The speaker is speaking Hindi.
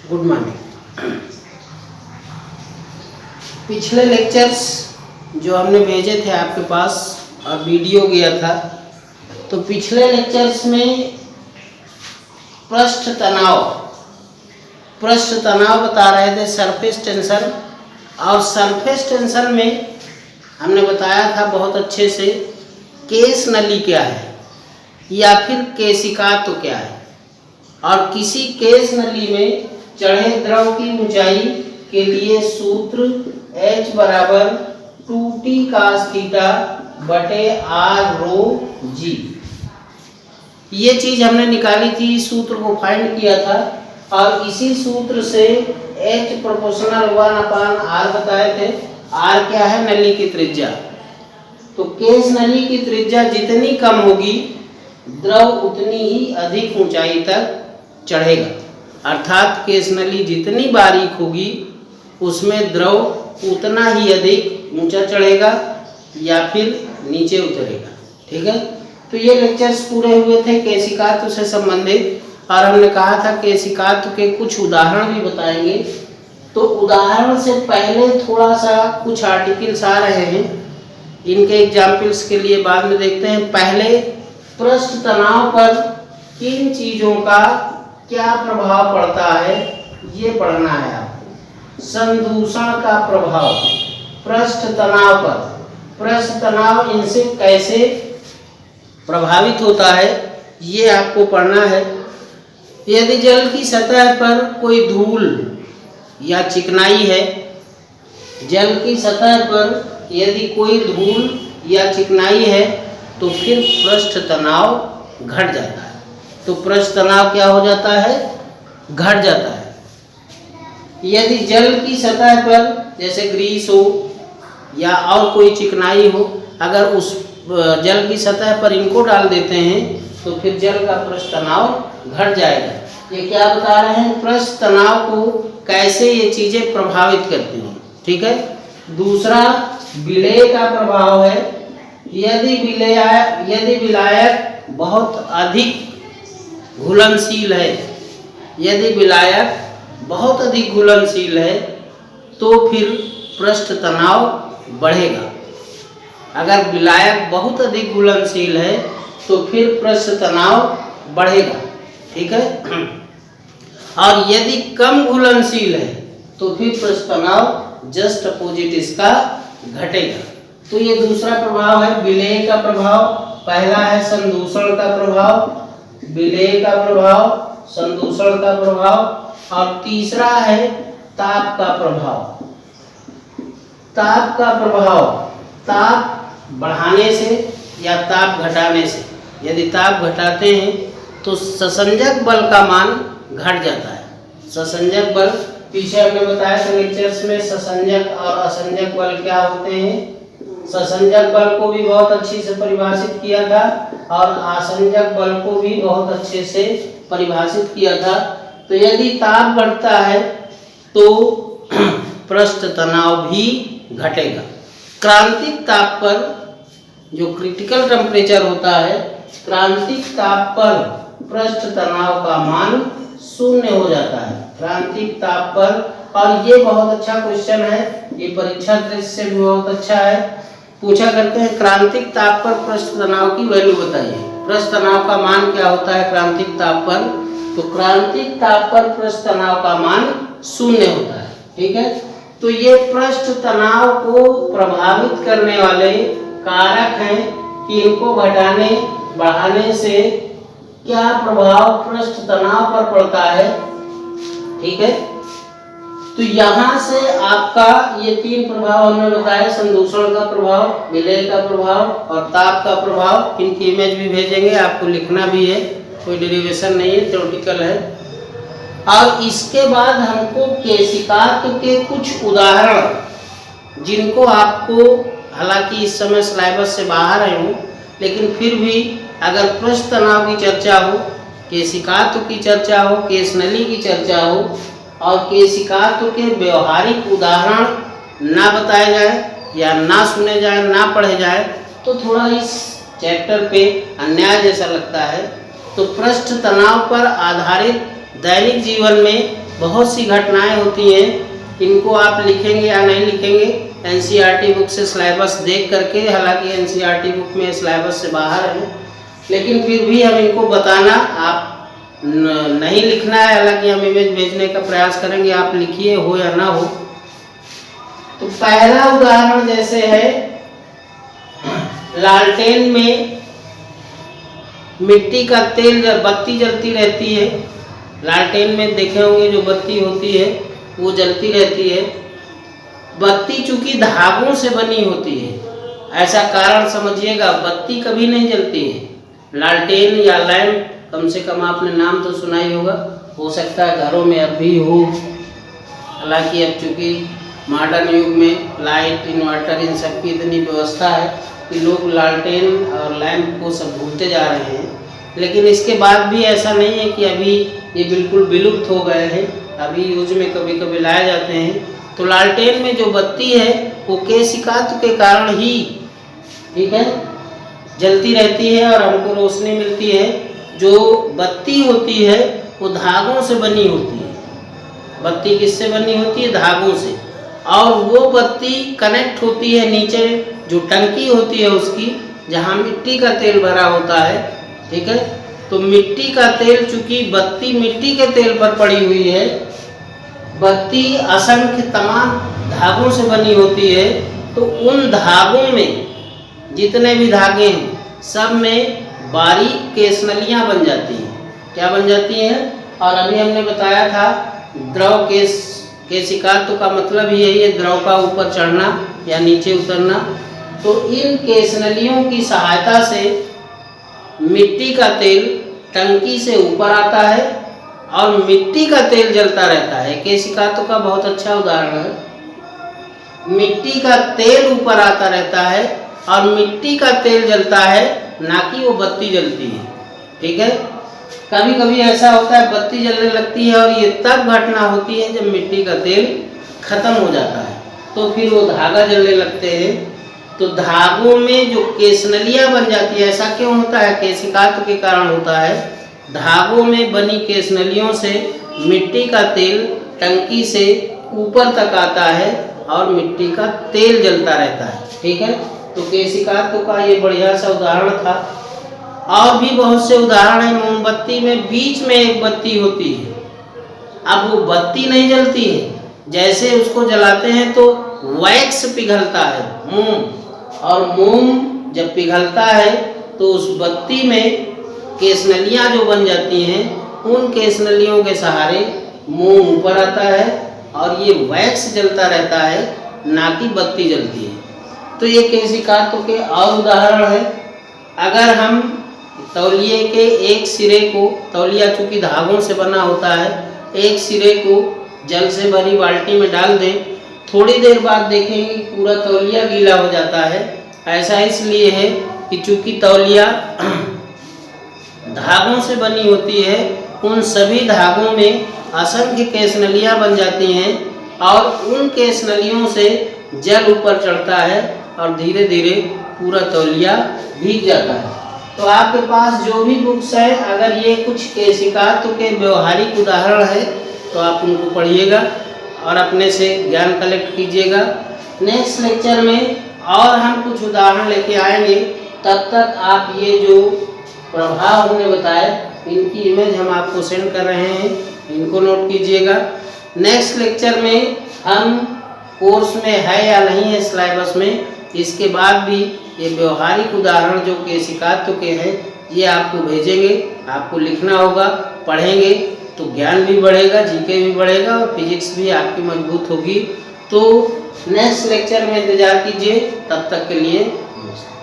Good morning. पिछले लेक्चर्स जो हमने भेजे थे आपके पास और वीडियो गया था, तो पिछले लेक्चर्स में पृष्ठ तनाव बता रहे थे, सरफेस टेंशन। और सरफेस टेंशन में हमने बताया था बहुत अच्छे से केस नली क्या है या फिर केशिका तो क्या है, और किसी केस नली में चढ़े द्रव की ऊंचाई के लिए सूत्र H बराबर 2T cos थीटा बटे R रो G, ये चीज हमने निकाली थी, सूत्र को फाइंड किया था। और इसी सूत्र से H प्रोपोर्शनल 1/R बताए थे। R क्या है? नली की त्रिज्या। तो केस नली की त्रिज्या जितनी कम होगी द्रव उतनी ही अधिक ऊंचाई तक चढ़ेगा, अर्थात केस नली जितनी बारीक होगी उसमें द्रव उतना ही अधिक ऊंचा चढ़ेगा या फिर नीचे उतरेगा। ठीक है, तो ये लेक्चर्स पूरे हुए थे केशिकात्व से संबंधित, और हमने कहा था केशिकात्व के कुछ उदाहरण भी बताएंगे। तो उदाहरण से पहले थोड़ा सा कुछ आर्टिकल्स आ रहे हैं, इनके एग्जाम्पल्स के लिए बाद में देखते हैं। पहले पृष्ठ तनाव पर किन चीजों का क्या प्रभाव पड़ता है ये पढ़ना है आपको। संदूषण का प्रभाव पृष्ठ तनाव पर, पृष्ठ तनाव इनसे कैसे प्रभावित होता है ये आपको पढ़ना है। यदि जल की सतह पर कोई धूल या चिकनाई है, जल की सतह पर यदि कोई धूल या चिकनाई है तो फिर पृष्ठ तनाव घट जाता है। तो पृष्ठ तनाव क्या हो जाता है? घट जाता है। यदि जल की सतह पर जैसे ग्रीस हो या और कोई चिकनाई हो, अगर उस जल की सतह पर इनको डाल देते हैं तो फिर जल का पृष्ठ तनाव घट जाएगा। ये क्या बता रहे हैं? पृष्ठ तनाव को कैसे ये चीजें प्रभावित करती हैं। ठीक है, दूसरा विलेय का प्रभाव है। यदि विलायक बहुत अधिक घुलनशील है, यदि विलायक बहुत अधिक घुलनशील है तो फिर पृष्ठ तनाव बढ़ेगा। अगर विलायक बहुत अधिक घुलनशील है तो फिर पृष्ठ तनाव बढ़ेगा। ठीक है, और यदि कम घुलनशील है तो फिर पृष्ठ तनाव जस्ट अपोजिट इसका घटेगा। तो ये दूसरा प्रभाव है विलेय का प्रभाव। पहला है संदूषण का प्रभाव, विलेय का प्रभाव, संदूषण का प्रभाव, और तीसरा है ताप का प्रभाव। ताप का प्रभाव ताप बढ़ाने से या ताप घटाने से। यदि ताप घटाते हैं तो ससंजक बल का मान घट जाता है। ससंजक बल पीछे हमने बताया था लेक्चर्स में, ससंजक और असंजक बल क्या होते हैं। ससंजक बल को भी बहुत अच्छी से परिभाषित किया था और असंजक बल को भी बहुत अच्छे से परिभाषित किया था। तो यदि ताप बढ़ता है तो पृष्ठ तनाव भी घटेगा। क्रांतिक ताप पर, जो क्रिटिकल टेम्परेचर होता है, क्रांतिक ताप पर पृष्ठ तनाव का मान 0 हो जाता है। क्रांतिक ताप पर, और ये बहुत अच्छा क्वेश्चन है, ये परीक्षा दृष्टि से भी बहुत अच्छा है। पूछा करते हैं क्रांतिक ताप पर पृष्ठ तनाव की वैल्यू बताइए। पृष्ठ तनाव का मान क्या होता है क्रांतिक ताप पर? तो क्रांतिक ताप पर पृष्ठ तनाव का मान 0 होता है। ठीक है, तो ये पृष्ठ तनाव को प्रभावित करने वाले कारक हैं कि इनको घटाने बढ़ाने से क्या प्रभाव पृष्ठ तनाव पर पड़ता है। ठीक है, तो यहाँ से आपका ये 3 प्रभाव हमने बताए, संदूषण का प्रभाव, विलेय का प्रभाव और ताप का प्रभाव। इनकी इमेज भी भेजेंगे, आपको लिखना भी है, कोई डेरिवेशन नहीं है, थ्योरेटिकल है। और इसके बाद हमको केशिकात्व के कुछ उदाहरण, जिनको आपको, हालांकि इस समय सिलेबस से बाहर है हूँ, लेकिन फिर भी अगर पृष्ठ तनाव की चर्चा हो, केशिकात्व की चर्चा हो, केस नली की चर्चा हो और केशिकात्व के व्यवहारिक उदाहरण ना बताए जाए या ना सुने जाए, ना पढ़े जाए, तो थोड़ा इस चैप्टर पे अन्याय जैसा लगता है। तो पृष्ठ तनाव पर आधारित दैनिक जीवन में बहुत सी घटनाएं होती हैं, इनको आप लिखेंगे या नहीं लिखेंगे एनसीईआरटी बुक से सिलेबस देख करके, हालांकि एनसीईआरटी बुक में सिलेबस से बाहर है, लेकिन फिर भी हम इनको बताना, आप नहीं लिखना है, हालांकि हम इमेज भेजने का प्रयास करेंगे, आप लिखिए हो या ना हो। तो पहला उदाहरण जैसे है, लालटेन में मिट्टी का तेल बत्ती जलती रहती है। लालटेन में देखे होंगे जो बत्ती होती है वो जलती रहती है। बत्ती चूंकि धागों से बनी होती है, ऐसा कारण समझिएगा, बत्ती कभी नहीं जलती है। लालटेन या लैंप, कम से कम आपने नाम तो सुना ही होगा, हो सकता है घरों में अब भी हो, हालांकि अब चूंकि मॉडर्न युग में लाइट, इन्वर्टर, इन सब की इतनी व्यवस्था है कि लोग लालटेन और लैंप को सब भूलते जा रहे हैं। लेकिन इसके बाद भी ऐसा नहीं है कि अभी ये बिल्कुल विलुप्त हो गए हैं, अभी यूज में कभी कभी लाए जाते हैं। तो लालटेन में जो बत्ती है वो केशिकात्व के कारण ही, ठीक है, जलती रहती है और हमको रोशनी मिलती है। जो बत्ती होती है वो धागों से बनी होती है। बत्ती किससे बनी होती है? धागों से। और वो बत्ती कनेक्ट होती है नीचे जो टंकी होती है उसकी, जहाँ मिट्टी का तेल भरा होता है, ठीक है। तो मिट्टी का तेल, चूंकि बत्ती मिट्टी के तेल पर पड़ी हुई है, बत्ती असंख्य तमाम धागों से बनी होती है, तो उन धागों में जितने भी धागे हैं सब में बारीक केशनलियाँ बन जाती हैं। क्या बन जाती हैं? और अभी हमने बताया था द्रव केशिकात्व का मतलब यही है, द्रव का ऊपर चढ़ना या नीचे उतरना। तो इन केशनलियों की सहायता से मिट्टी का तेल टंकी से ऊपर आता है और मिट्टी का तेल जलता रहता है। केशिकात्व का बहुत अच्छा उदाहरण है। मिट्टी का तेल ऊपर आता रहता है और मिट्टी का तेल जलता है, ना कि वो बत्ती जलती है, ठीक है। कभी कभी ऐसा होता है बत्ती जलने लगती है और ये तब घटना होती है जब मिट्टी का तेल खत्म हो जाता है, तो फिर वो धागा जलने लगते हैं। तो धागों में जो केशनलियाँ बन जाती है, ऐसा क्यों होता है? केशिकात्व के कारण होता है। धागों में बनी केशनलियों से मिट्टी का तेल टंकी से ऊपर तक आता है और मिट्टी का तेल जलता रहता है, ठीक है। तो केशिकात्व का ये बढ़िया सा उदाहरण था। और भी बहुत से उदाहरण हैं। मोमबत्ती में बीच में एक बत्ती होती है, अब वो बत्ती नहीं जलती है, जैसे उसको जलाते हैं तो वैक्स पिघलता है, मोम, और मोम जब पिघलता है तो उस बत्ती में केशनलियाँ जो बन जाती हैं, उन केशनलियों के सहारे मोम ऊपर आता है और ये वैक्स जलता रहता है, ना कि बत्ती जलती है। तो ये केशिकात्व के और उदाहरण है। अगर हम तौलिए के एक सिरे को, तौलिया चूँकि धागों से बना होता है, एक सिरे को जल से भरी बाल्टी में डाल दें, थोड़ी देर बाद देखेंगे पूरा तौलिया गीला हो जाता है। ऐसा इसलिए है कि चूँकि तौलिया धागों से बनी होती है, उन सभी धागों में असंख्य केशनलियाँ बन जाती हैं और उन केशनलियों से जल ऊपर चढ़ता है और धीरे धीरे पूरा तौलिया भीग जाता है। तो आपके पास जो भी बुक्स है, अगर ये कुछ केशिकात्व के व्यवहारिक उदाहरण है तो आप उनको पढ़िएगा और अपने से ज्ञान कलेक्ट कीजिएगा। नेक्स्ट लेक्चर में और हम कुछ उदाहरण लेके आएंगे। तब तक आप ये जो प्रभाव हमने बताए, इनकी इमेज हम आपको सेंड कर रहे हैं, इनको नोट कीजिएगा। नेक्स्ट लेक्चर में हम कोर्स में है या नहीं है सिलेबस में, इसके बाद भी ये व्यवहारिक उदाहरण जो केशिकात्व के हैं ये आपको भेजेंगे। आपको लिखना होगा, पढ़ेंगे तो ज्ञान भी बढ़ेगा, जीके भी बढ़ेगा और फिजिक्स भी आपकी मजबूत होगी। तो नेक्स्ट लेक्चर में इंतजार कीजिए। तब तक के लिए नमस्कार।